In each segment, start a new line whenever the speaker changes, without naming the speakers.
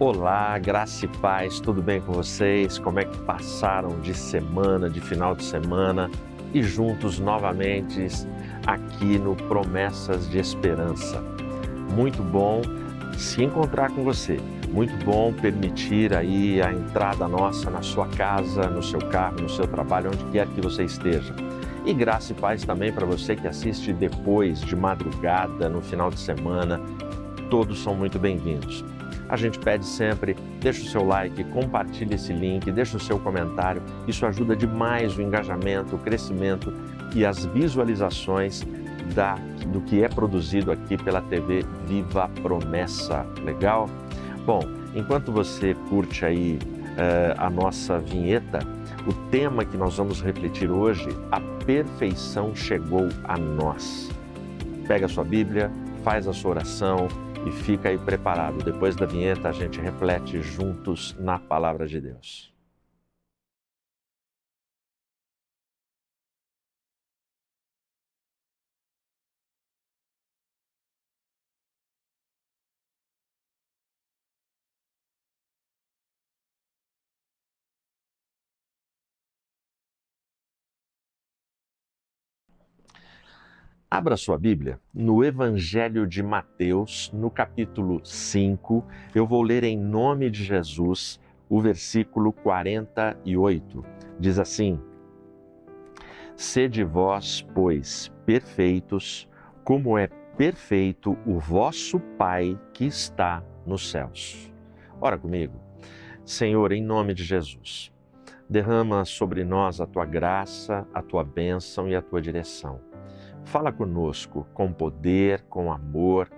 Olá, graça e paz, tudo bem com vocês? Como é que passaram de semana, de final de semana? E juntos novamente aqui no Promessas de Esperança. Muito bom se encontrar com você, muito bom permitir aí a entrada nossa na sua casa, no seu carro, no seu trabalho, onde quer que você esteja. E graça e paz também para você que assiste depois, de madrugada, no final de semana. Todos são muito bem-vindos. A gente pede sempre, deixa o seu like, compartilhe esse link, deixa o seu comentário. Isso ajuda demais o engajamento, o crescimento e as visualizações do que é produzido aqui pela TV Viva Promessa. Legal? Bom, enquanto você curte aí a nossa vinheta, o tema que nós vamos refletir hoje, a perfeição chegou a nós. Pega a sua Bíblia, faz a sua oração e fica aí preparado. Depois da vinheta a gente reflete juntos na Palavra de Deus. Abra sua Bíblia no Evangelho de Mateus, no capítulo 5. Eu vou ler em nome de Jesus o versículo 48. Diz assim: Sede vós, pois, perfeitos, como é perfeito o vosso Pai que está nos céus. Ora comigo. Senhor, em nome de Jesus, derrama sobre nós a tua graça, a tua bênção e a tua direção. Fala conosco com poder, com amor,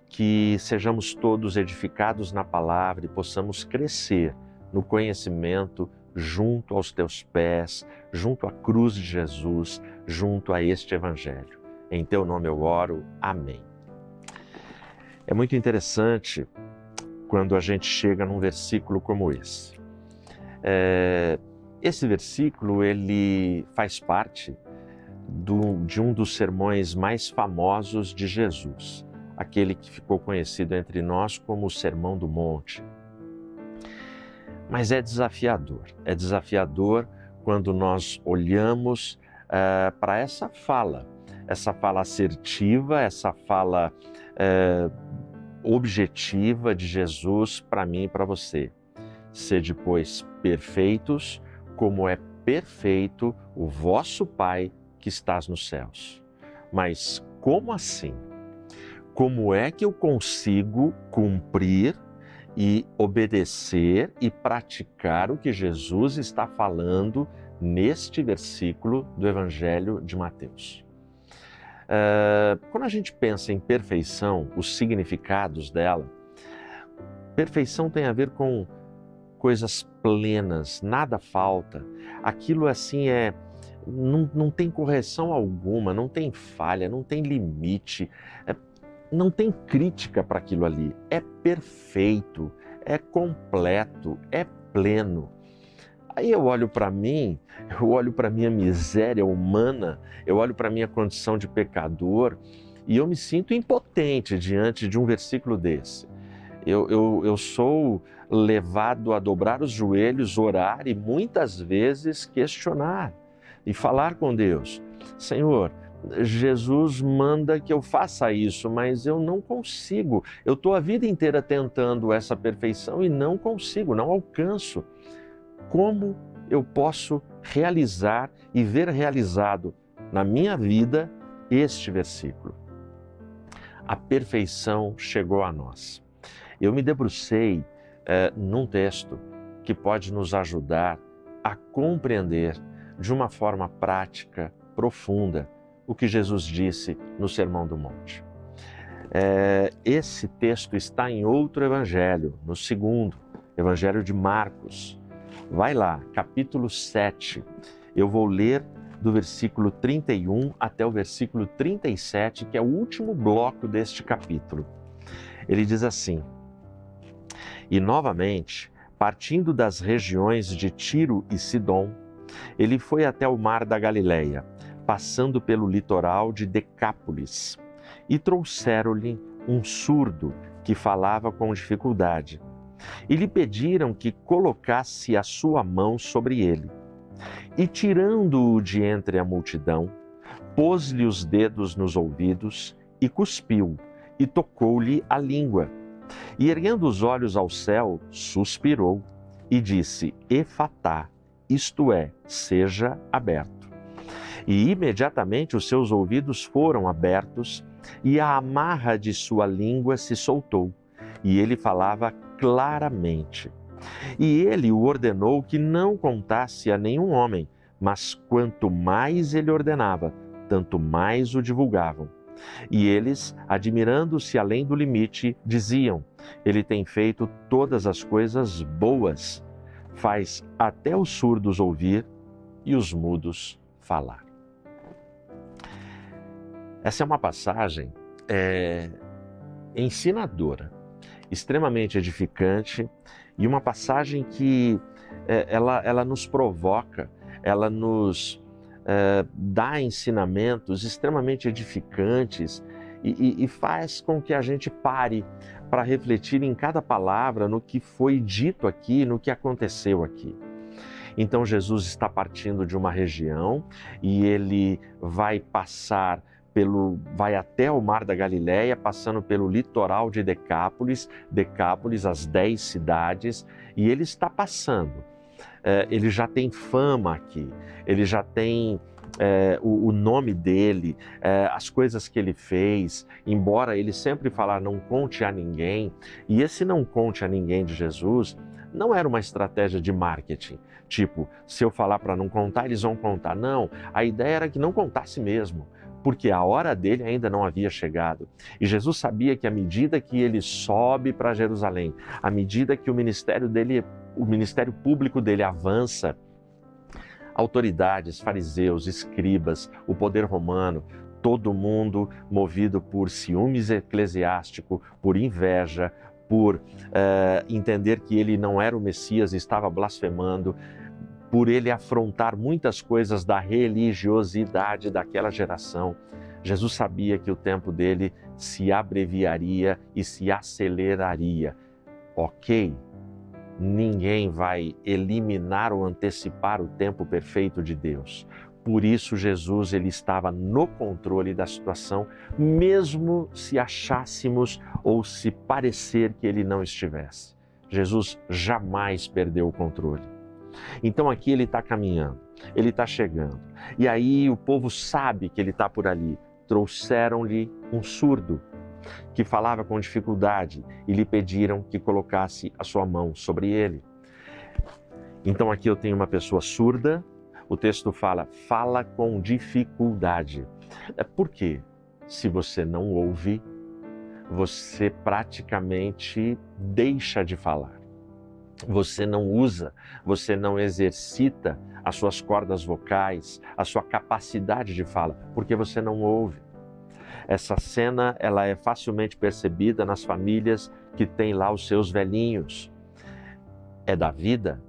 que sejamos todos edificados na palavra e possamos crescer no conhecimento junto aos teus pés, junto à cruz de Jesus, junto a este Evangelho. Em teu nome eu oro. Amém. É muito interessante quando a gente chega num versículo como esse. Esse versículo, ele faz parte de um dos sermões mais famosos de Jesus, aquele que ficou conhecido entre nós como o Sermão do Monte. Mas é desafiador quando nós olhamos para essa fala assertiva, essa fala objetiva de Jesus para mim e para você. Sede, pois, perfeitos, como é perfeito o vosso Pai que estás nos céus. Mas como assim? Como é que eu consigo cumprir e obedecer e praticar o que Jesus está falando neste versículo do Evangelho de Mateus? Quando a gente pensa em perfeição, os significados dela, perfeição tem a ver com coisas plenas, nada falta. Aquilo assim não tem correção alguma, não tem falha, não tem limite, não tem crítica para aquilo ali. É perfeito, é completo, é pleno. Aí eu olho para mim, eu olho para a minha miséria humana, eu olho para a minha condição de pecador e eu me sinto impotente diante de um versículo desse. Eu sou levado a dobrar os joelhos, orar e muitas vezes questionar e falar com Deus. Senhor, Jesus manda que eu faça isso, mas eu não consigo. Eu estou a vida inteira tentando essa perfeição e não consigo, não alcanço. Como eu posso realizar e ver realizado na minha vida este versículo? A perfeição chegou a nós. Eu me debrucei num texto que pode nos ajudar a compreender de uma forma prática, profunda, o que Jesus disse no Sermão do Monte. Esse texto está em outro evangelho, no segundo, Evangelho de Marcos. Vai lá, capítulo 7. Eu vou ler do versículo 31 até o versículo 37, que é o último bloco deste capítulo. Ele diz assim: E novamente, partindo das regiões de Tiro e Sidom, ele foi até o mar da Galileia, passando pelo litoral de Decápolis, e trouxeram-lhe um surdo que falava com dificuldade. e lhe pediram que colocasse a sua mão sobre ele. E tirando-o de entre a multidão, pôs-lhe os dedos nos ouvidos e cuspiu, e tocou-lhe a língua. E erguendo os olhos ao céu, suspirou e disse: Efatá, isto é, seja aberto. E imediatamente os seus ouvidos foram abertos e a amarra de sua língua se soltou, e ele falava claramente. E ele o ordenou que não contasse a nenhum homem, mas quanto mais ele ordenava, tanto mais o divulgavam. E eles, admirando-se além do limite, diziam: ele tem feito todas as coisas boas, faz até os surdos ouvir e os mudos falar. Essa é uma passagem ensinadora, extremamente edificante, e uma passagem que ela nos provoca, ela nos dá ensinamentos extremamente edificantes e faz com que a gente pare para refletir em cada palavra, no que foi dito aqui, no que aconteceu aqui. Então Jesus está partindo de uma região e ele vai até o Mar da Galileia, passando pelo litoral de Decápolis, as 10 cidades, e ele está passando. Ele já tem fama aqui, ele já tem o nome dele, as coisas que ele fez, embora ele sempre falar não conte a ninguém, e esse não conte a ninguém de Jesus não era uma estratégia de marketing, tipo, se eu falar para não contar, eles vão contar. Não, a ideia era que não contasse mesmo, porque a hora dele ainda não havia chegado. E Jesus sabia que à medida que ele sobe para Jerusalém, à medida que o ministério público dele avança, autoridades, fariseus, escribas, o poder romano, todo mundo movido por ciúmes eclesiástico, por inveja, por entender que ele não era o Messias e estava blasfemando, por ele afrontar muitas coisas da religiosidade daquela geração. Jesus sabia que o tempo dele se abreviaria e se aceleraria. Ok, ninguém vai eliminar ou antecipar o tempo perfeito de Deus. Por isso Jesus ele estava no controle da situação, mesmo se achássemos ou se parecer que ele não estivesse. Jesus jamais perdeu o controle. Então aqui ele está caminhando, ele está chegando. E aí o povo sabe que ele está por ali. Trouxeram-lhe um surdo que falava com dificuldade e lhe pediram que colocasse a sua mão sobre ele. Então aqui eu tenho uma pessoa surda, o texto fala com dificuldade. Por quê? Se você não ouve, você praticamente deixa de falar. Você não usa, você não exercita as suas cordas vocais, a sua capacidade de fala, porque você não ouve. Essa cena ela é facilmente percebida nas famílias que têm lá os seus velhinhos. É da vida.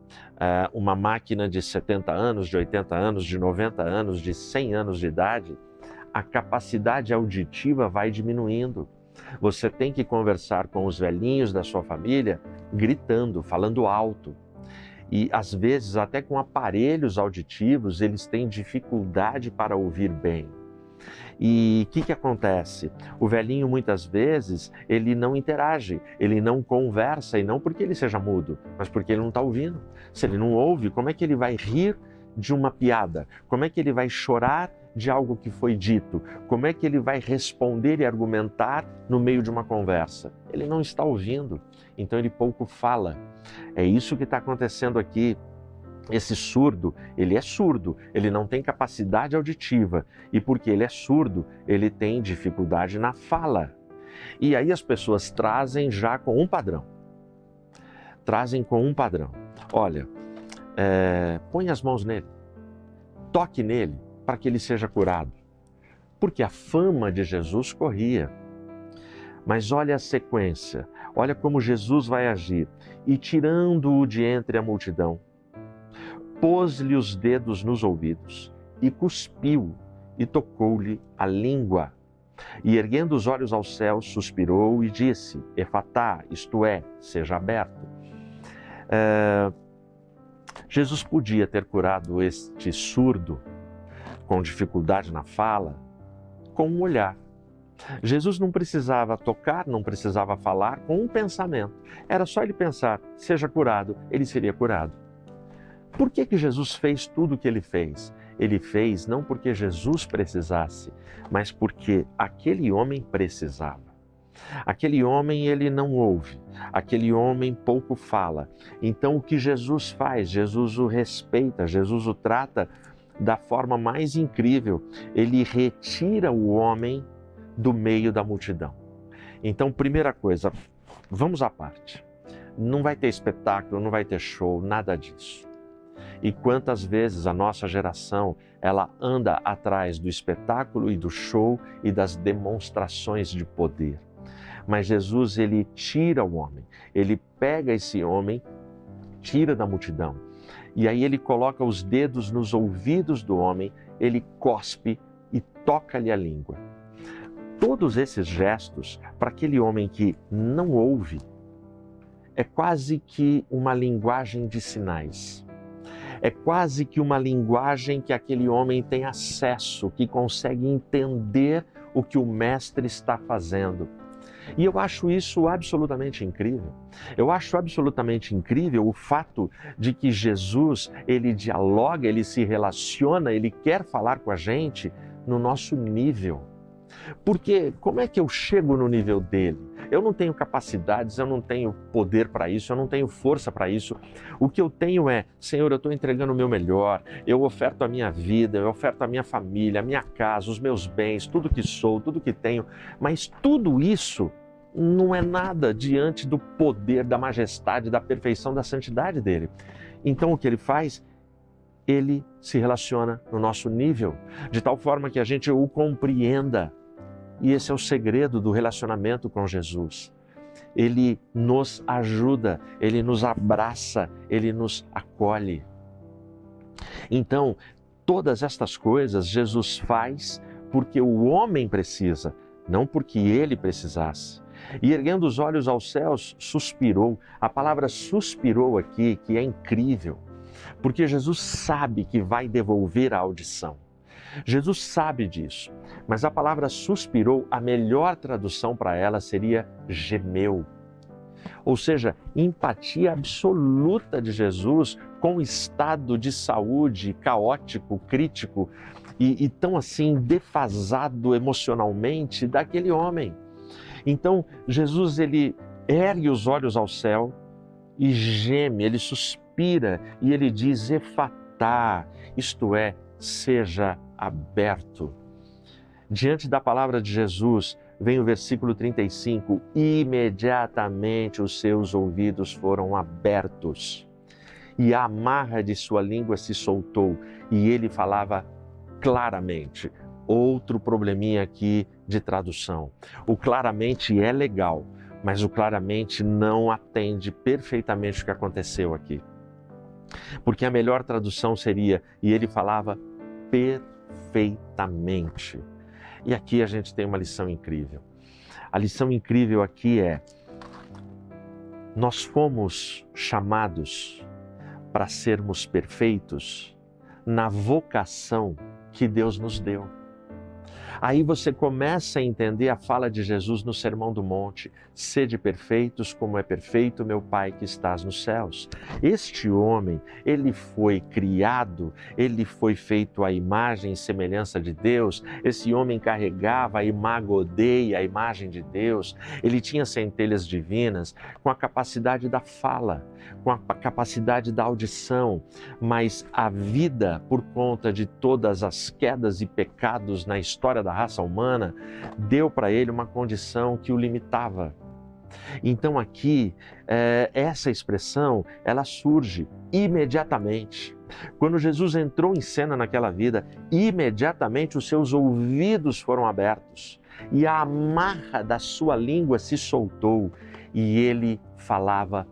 Uma máquina de 70 anos, de 80 anos, de 90 anos, de 100 anos de idade, a capacidade auditiva vai diminuindo. Você tem que conversar com os velhinhos da sua família gritando, falando alto. E às vezes até com aparelhos auditivos eles têm dificuldade para ouvir bem. E o que acontece? O velhinho muitas vezes ele não interage, ele não conversa, e não porque ele seja mudo, mas porque ele não está ouvindo. Se ele não ouve, como é que ele vai rir de uma piada? Como é que ele vai chorar de algo que foi dito? Como é que ele vai responder e argumentar no meio de uma conversa? Ele não está ouvindo, então ele pouco fala. É isso que está acontecendo aqui. Esse surdo, ele é surdo, ele não tem capacidade auditiva, e porque ele é surdo, ele tem dificuldade na fala. E aí as pessoas trazem já com um padrão. Olha, põe as mãos nele, toque nele, para que ele seja curado. Porque a fama de Jesus corria. Mas olha a sequência, olha como Jesus vai agir. E tirando-o de entre a multidão, pôs-lhe os dedos nos ouvidos e cuspiu e tocou-lhe a língua. E erguendo os olhos ao céu, suspirou e disse: Efatá, isto é, seja aberto. Jesus podia ter curado este surdo com dificuldade na fala com um olhar. Jesus não precisava tocar, não precisava falar, com um pensamento. Era só ele pensar, seja curado, ele seria curado. Por que Jesus fez tudo o que ele fez? Ele fez não porque Jesus precisasse, mas porque aquele homem precisava. Aquele homem, ele não ouve, aquele homem pouco fala. Então o que Jesus faz? Jesus o respeita, Jesus o trata da forma mais incrível. Ele retira o homem do meio da multidão. Então, primeira coisa, vamos à parte. Não vai ter espetáculo, não vai ter show, nada disso. E quantas vezes a nossa geração, ela anda atrás do espetáculo e do show e das demonstrações de poder. Mas Jesus, ele tira o homem, ele pega esse homem, tira da multidão. E aí ele coloca os dedos nos ouvidos do homem, ele cospe e toca-lhe a língua. Todos esses gestos, para aquele homem que não ouve, é quase que uma linguagem de sinais. É quase que uma linguagem que aquele homem tem acesso, que consegue entender o que o mestre está fazendo. E eu acho isso absolutamente incrível. Eu acho absolutamente incrível o fato de que Jesus, ele dialoga, ele se relaciona, ele quer falar com a gente no nosso nível. Porque como é que eu chego no nível dele? Eu não tenho capacidades, eu não tenho poder para isso, eu não tenho força para isso. O que eu tenho é, Senhor, eu estou entregando o meu melhor, eu oferto a minha vida, eu oferto a minha família, a minha casa, os meus bens, tudo que sou, tudo que tenho. Mas tudo isso não é nada diante do poder, da majestade, da perfeição, da santidade dele. Então o que ele faz? Ele se relaciona no nosso nível, de tal forma que a gente o compreenda. E esse é o segredo do relacionamento com Jesus. Ele nos ajuda, ele nos abraça, ele nos acolhe. Então, todas estas coisas Jesus faz porque o homem precisa, não porque ele precisasse. E erguendo os olhos aos céus, suspirou. A palavra suspirou aqui, que é incrível, porque Jesus sabe que vai devolver a audição. Jesus sabe disso, mas a palavra suspirou, a melhor tradução para ela seria gemeu. Ou seja, empatia absoluta de Jesus com o estado de saúde caótico, crítico e tão assim defasado emocionalmente daquele homem. Então, Jesus, ele ergue os olhos ao céu e geme, ele suspira e ele diz efatá, isto é, seja aberto. Diante da palavra de Jesus, vem o versículo 35, imediatamente os seus ouvidos foram abertos e a amarra de sua língua se soltou e ele falava claramente. Outro probleminha aqui de tradução. O claramente é legal, mas o claramente não atende perfeitamente o que aconteceu aqui. Porque a melhor tradução seria, e ele falava perfeitamente. E aqui a gente tem uma lição incrível. A lição incrível aqui é, nós fomos chamados para sermos perfeitos na vocação que Deus nos deu. Aí você começa a entender a fala de Jesus no Sermão do Monte. Sede perfeitos como é perfeito meu Pai que estás nos céus. Este homem, ele foi criado, ele foi feito à imagem e semelhança de Deus. Esse homem carregava a imago Dei, a imagem de Deus. Ele tinha centelhas divinas com a capacidade da fala, com a capacidade da audição. Mas a vida, por conta de todas as quedas e pecados na história da raça humana, deu para ele uma condição que o limitava. Então aqui, essa expressão, ela surge imediatamente. Quando Jesus entrou em cena naquela vida, imediatamente os seus ouvidos foram abertos e a amarra da sua língua se soltou e ele falava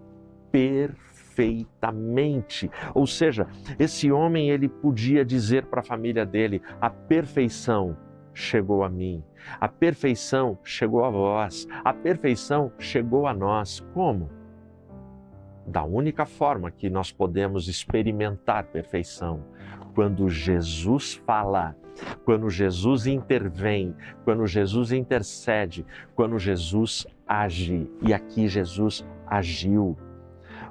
perfeitamente. Ou seja, esse homem, ele podia dizer para a família dele, a perfeição chegou a mim, a perfeição chegou a vós, a perfeição chegou a nós. Como? da única forma que nós podemos experimentar perfeição, quando Jesus fala, quando Jesus intervém, quando Jesus intercede, quando Jesus age. E aqui Jesus agiu.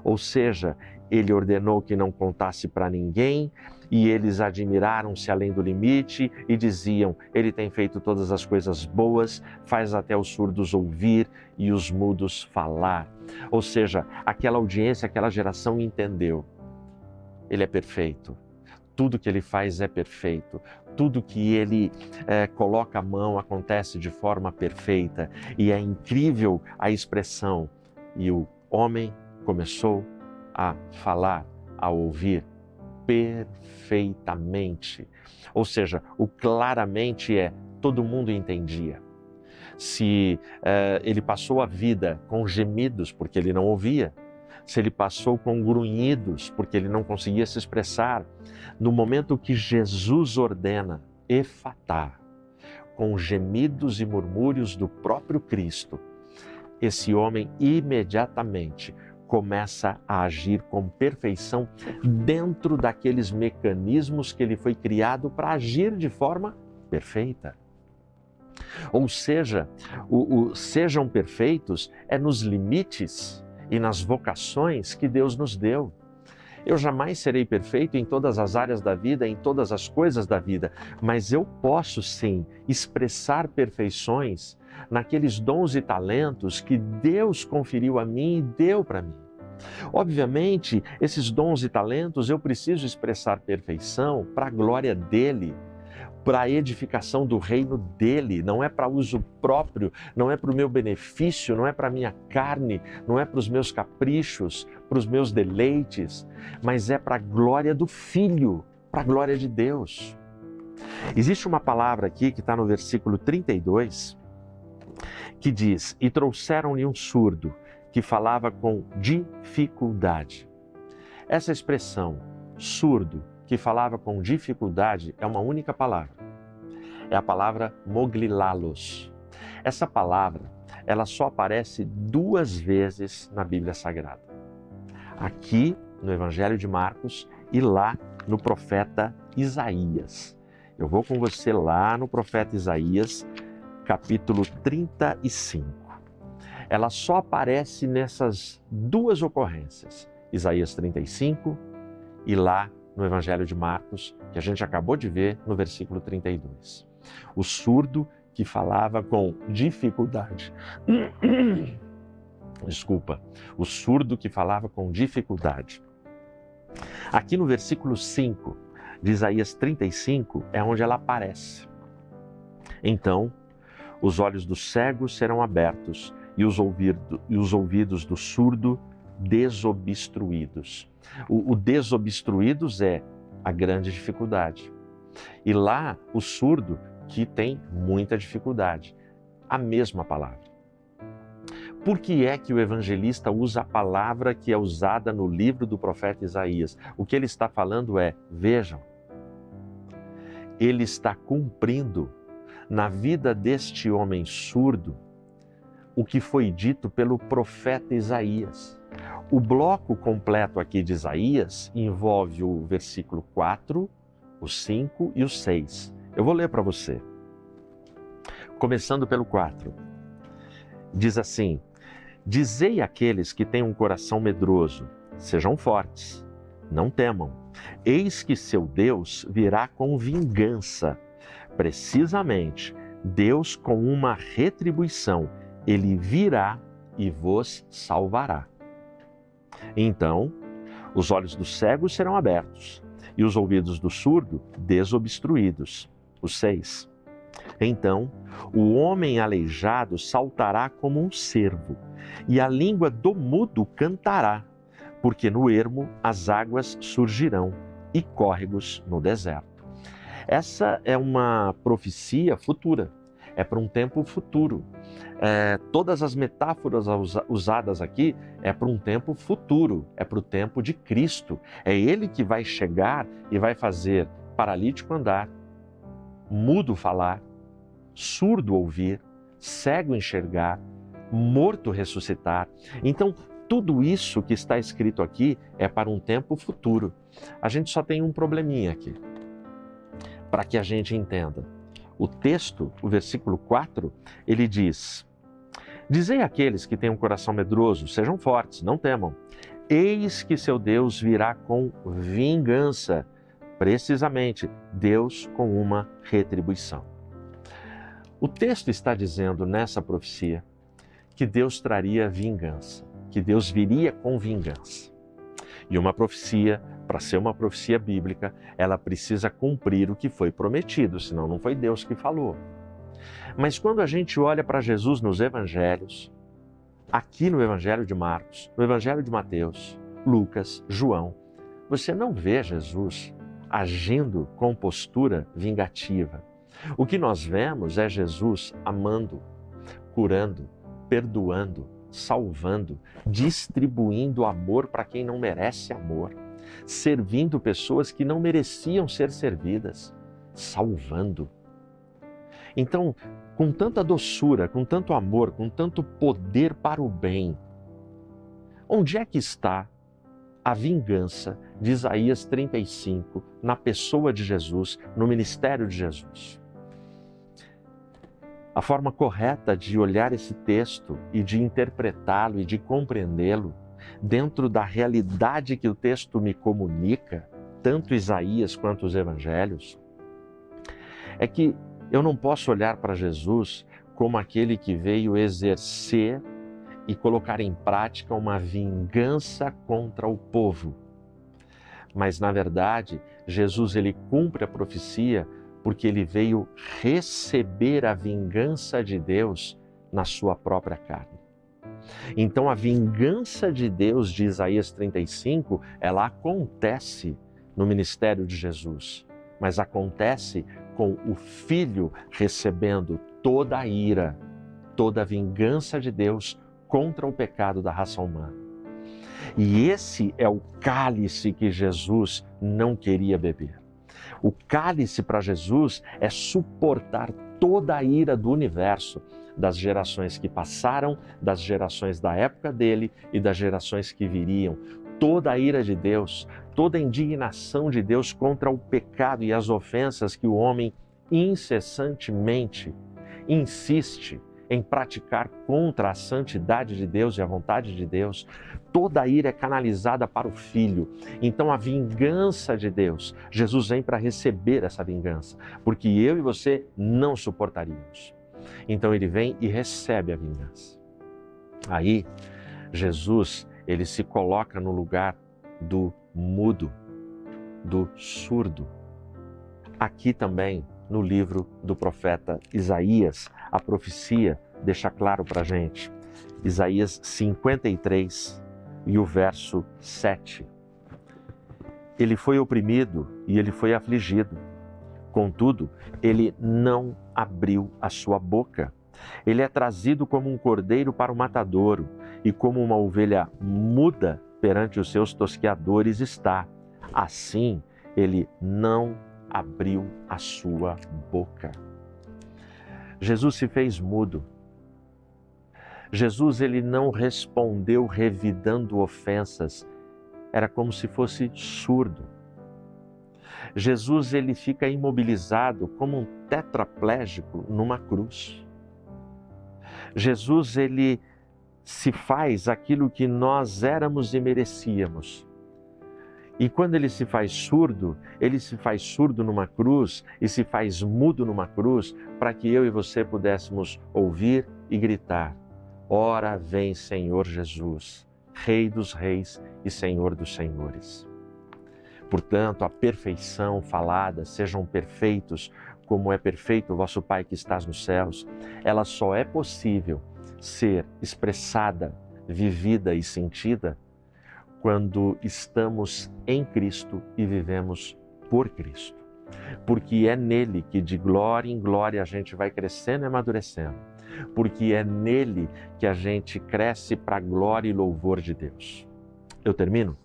Ou seja, ele ordenou que não contasse para ninguém e eles admiraram-se além do limite e diziam: ele tem feito todas as coisas boas, faz até os surdos ouvir e os mudos falar. Ou seja, aquela audiência, aquela geração entendeu. Ele é perfeito. Tudo que ele faz é perfeito. Tudo que ele coloca a mão acontece de forma perfeita. E é incrível a expressão. E o homem começou a falar, a ouvir perfeitamente. Ou seja, o claramente é todo mundo entendia. Se ele passou a vida com gemidos porque ele não ouvia, se ele passou com grunhidos porque ele não conseguia se expressar, no momento que Jesus ordena efatá, com gemidos e murmúrios do próprio Cristo, esse homem imediatamente começa a agir com perfeição dentro daqueles mecanismos que ele foi criado para agir de forma perfeita. Ou seja, sejam perfeitos é nos limites e nas vocações que Deus nos deu. Eu jamais serei perfeito em todas as áreas da vida, em todas as coisas da vida, mas eu posso sim expressar perfeições naqueles dons e talentos que Deus conferiu a mim e deu para mim. Obviamente, esses dons e talentos eu preciso expressar perfeição para a glória dele, para a edificação do reino dele, não é para uso próprio, não é para o meu benefício, não é para a minha carne, não é para os meus caprichos, para os meus deleites, mas é para a glória do Filho, para a glória de Deus. Existe uma palavra aqui que está no versículo 32, que diz: e trouxeram-lhe um surdo, que falava com dificuldade. Essa expressão, surdo, que falava com dificuldade, é uma única palavra. É a palavra moglilalos. Essa palavra, ela só aparece 2 vezes na Bíblia Sagrada. Aqui no Evangelho de Marcos e lá no profeta Isaías. Eu vou com você lá no profeta Isaías, capítulo 35. Ela só aparece nessas 2 ocorrências, Isaías 35 e lá no Evangelho de Marcos, que a gente acabou de ver no versículo 32. O surdo que falava com dificuldade. Desculpa. O surdo que falava com dificuldade. Aqui no versículo 5 de Isaías 35 é onde ela aparece. Então, os olhos do cego serão abertos e os ouvidos do surdo desobstruídos. O desobstruídos é a grande dificuldade. E lá, o surdo que tem muita dificuldade. A mesma palavra. Por que é que o evangelista usa a palavra que é usada no livro do profeta Isaías? O que ele está falando é, vejam, ele está cumprindo na vida deste homem surdo o que foi dito pelo profeta Isaías. O bloco completo aqui de Isaías envolve o versículo 4, o 5 e o 6. Eu vou ler para você. Começando pelo 4. Diz assim: dizei àqueles que têm um coração medroso, sejam fortes, não temam. Eis que seu Deus virá com vingança. Precisamente, Deus com uma retribuição. Ele virá e vos salvará. Então, os olhos do cego serão abertos e os ouvidos do surdo desobstruídos. O 6. Então, o homem aleijado saltará como um cervo e a língua do mudo cantará, porque no ermo as águas surgirão e córregos no deserto. Essa é uma profecia futura. É para um tempo futuro. Todas as metáforas usadas aqui é para um tempo futuro, é para o tempo de Cristo. É Ele que vai chegar e vai fazer paralítico andar, mudo falar, surdo ouvir, cego enxergar, morto ressuscitar. Então, tudo isso que está escrito aqui é para um tempo futuro. A gente só tem um probleminha aqui, para que a gente entenda. O texto, o versículo 4, ele diz: dizei àqueles que têm um coração medroso, sejam fortes, não temam. Eis que seu Deus virá com vingança, precisamente Deus com uma retribuição. O texto está dizendo nessa profecia que Deus traria vingança, que Deus viria com vingança. E uma profecia, para ser uma profecia bíblica, ela precisa cumprir o que foi prometido, senão não foi Deus que falou. Mas quando a gente olha para Jesus nos evangelhos, aqui no Evangelho de Marcos, no Evangelho de Mateus, Lucas, João, você não vê Jesus agindo com postura vingativa. O que nós vemos é Jesus amando, curando, perdoando, salvando, distribuindo amor para quem não merece amor, servindo pessoas que não mereciam ser servidas, salvando. Então, com tanta doçura, com tanto amor, com tanto poder para o bem, onde é que está a vingança de Isaías 35 na pessoa de Jesus, no ministério de Jesus? A forma correta de olhar esse texto e de interpretá-lo e de compreendê-lo dentro da realidade que o texto me comunica, tanto Isaías quanto os evangelhos, é que eu não posso olhar para Jesus como aquele que veio exercer e colocar em prática uma vingança contra o povo. Mas, na verdade, Jesus ele cumpre a profecia porque ele veio receber a vingança de Deus na sua própria carne. Então, a vingança de Deus de Isaías 35, ela acontece no ministério de Jesus, mas acontece com o Filho recebendo toda a ira, toda a vingança de Deus contra o pecado da raça humana. E esse é o cálice que Jesus não queria beber. O cálice para Jesus é suportar toda a ira do universo, das gerações que passaram, das gerações da época dele e das gerações que viriam. Toda a ira de Deus, toda a indignação de Deus contra o pecado e as ofensas que o homem incessantemente insiste em praticar contra a santidade de Deus e a vontade de Deus. Toda a ira é canalizada para o Filho. Então a vingança de Deus, Jesus vem para receber essa vingança, porque eu e você não suportaríamos. Então ele vem e recebe a vingança. Aí Jesus, ele se coloca no lugar do mudo, do surdo. Aqui também, no livro do profeta Isaías, a profecia deixa claro para a gente. Isaías 53 e o verso 7. Ele foi oprimido e ele foi afligido. Contudo, ele não abriu a sua boca. Ele é trazido como um cordeiro para o matadouro e como uma ovelha muda perante os seus tosqueadores está. Assim, ele não abriu a sua boca. Jesus se fez mudo. Jesus, ele não respondeu revidando ofensas. Era como se fosse surdo. Jesus, ele fica imobilizado como um tetraplégico numa cruz. Jesus, ele se faz aquilo que nós éramos e merecíamos. E quando ele se faz surdo numa cruz e se faz mudo numa cruz para que eu e você pudéssemos ouvir e gritar: ora vem Senhor Jesus, Rei dos reis e Senhor dos senhores. Portanto, a perfeição falada, sejam perfeitos como é perfeito o vosso Pai que estás nos céus, ela só é possível ser expressada, vivida e sentida quando estamos em Cristo e vivemos por Cristo. Porque é nele que de glória em glória a gente vai crescendo e amadurecendo. Porque é nele que a gente cresce para a glória e louvor de Deus. Eu termino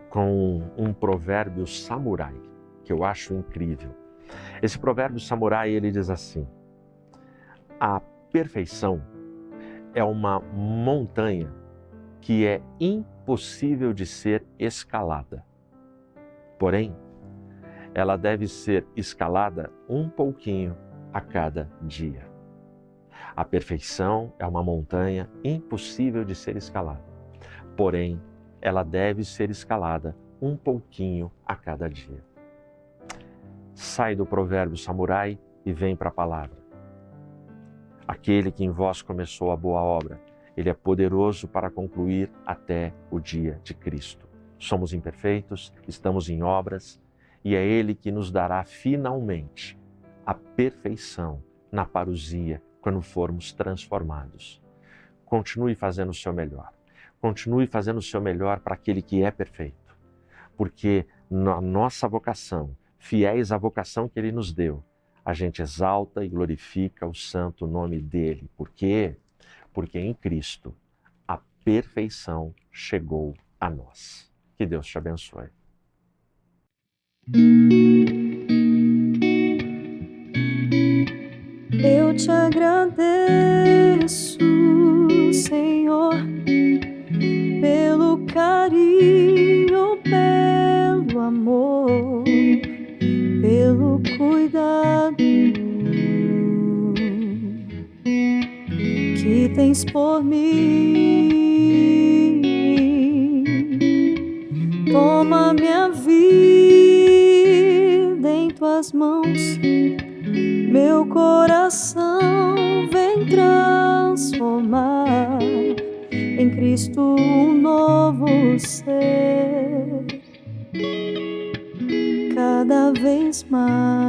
com um provérbio samurai, que eu acho incrível. Esse provérbio samurai, ele diz assim: a perfeição é uma montanha que é impossível de ser escalada. Porém, ela deve ser escalada um pouquinho a cada dia. A perfeição é uma montanha impossível de ser escalada. Porém, ela deve ser escalada um pouquinho a cada dia. Sai do provérbio samurai e vem para a palavra. Aquele que em vós começou a boa obra, ele é poderoso para concluir até o dia de Cristo. Somos imperfeitos, estamos em obras, e é Ele que nos dará finalmente a perfeição na parousia quando formos transformados. Continue fazendo o seu melhor. Continue fazendo o seu melhor para aquele que é perfeito. Porque na nossa vocação, fiéis à vocação que Ele nos deu, a gente exalta e glorifica o santo nome dEle. Por quê? Porque em Cristo a perfeição chegou a nós. Que Deus te abençoe.
Eu te agradeço, Senhor, pelo carinho, pelo amor, pelo cuidado que tens por mim. Toma minha vida em tuas mãos, meu coração vem transformar em Cristo um novo ser, cada vez mais.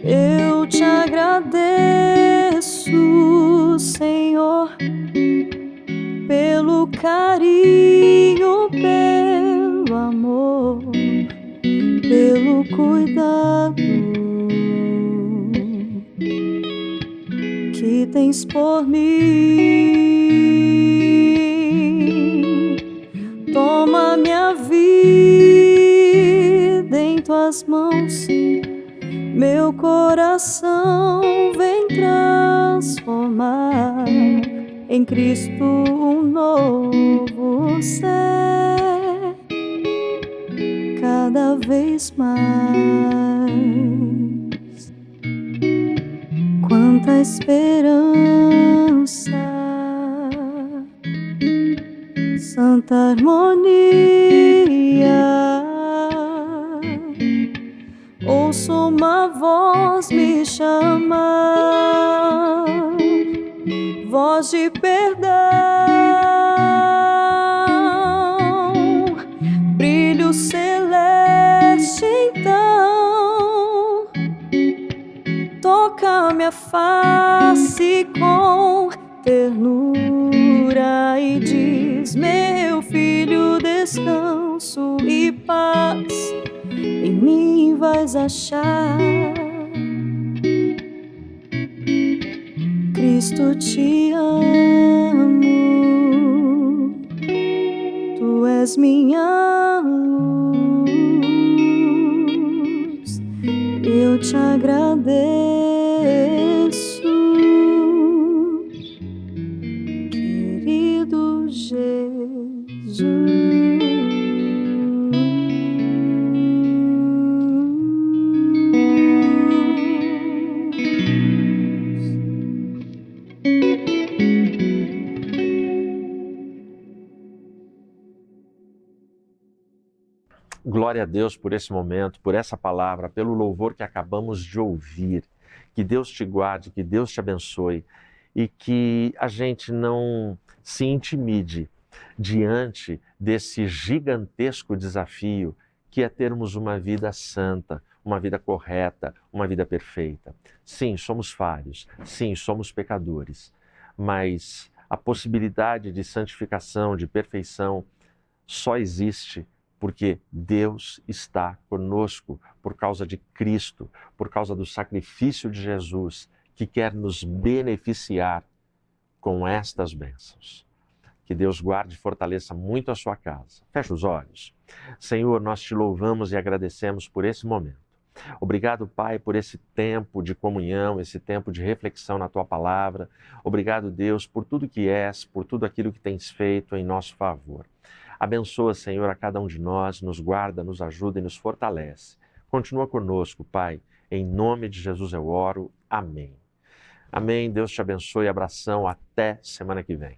Eu te agradeço, Senhor, pelo carinho, pelo amor, pelo cuidado que tens por mim. Toma minha vida em tuas mãos, meu coração vem transformar em Cristo um novo ser, cada vez mais. Quanta esperança, santa harmonia. Ouço uma voz me chamar, voz de perdão, brilho celeste então. Toca minha face com ternura e diz: meu filho, descanso e paz em mim vais achar. Cristo, te amo, tu és minha luz. Eu te agradeço, querido Jesus.
Glória a Deus por esse momento, por essa palavra, pelo louvor que acabamos de ouvir. Que Deus te guarde, que Deus te abençoe e que a gente não se intimide diante desse gigantesco desafio que é termos uma vida santa, uma vida correta, uma vida perfeita. Sim, somos falhos, sim, somos pecadores, mas a possibilidade de santificação, de perfeição, só existe porque Deus está conosco por causa de Cristo, por causa do sacrifício de Jesus, que quer nos beneficiar com estas bênçãos. Que Deus guarde e fortaleça muito a sua casa. Feche os olhos. Senhor, nós te louvamos e agradecemos por esse momento. Obrigado, Pai, por esse tempo de comunhão, esse tempo de reflexão na Tua palavra. Obrigado, Deus, por tudo que és, por tudo aquilo que tens feito em nosso favor. Abençoa, Senhor, a cada um de nós, nos guarda, nos ajuda e nos fortalece. Continua conosco, Pai. Em nome de Jesus eu oro. Amém. Amém. Deus te abençoe. Abração. Até semana que vem.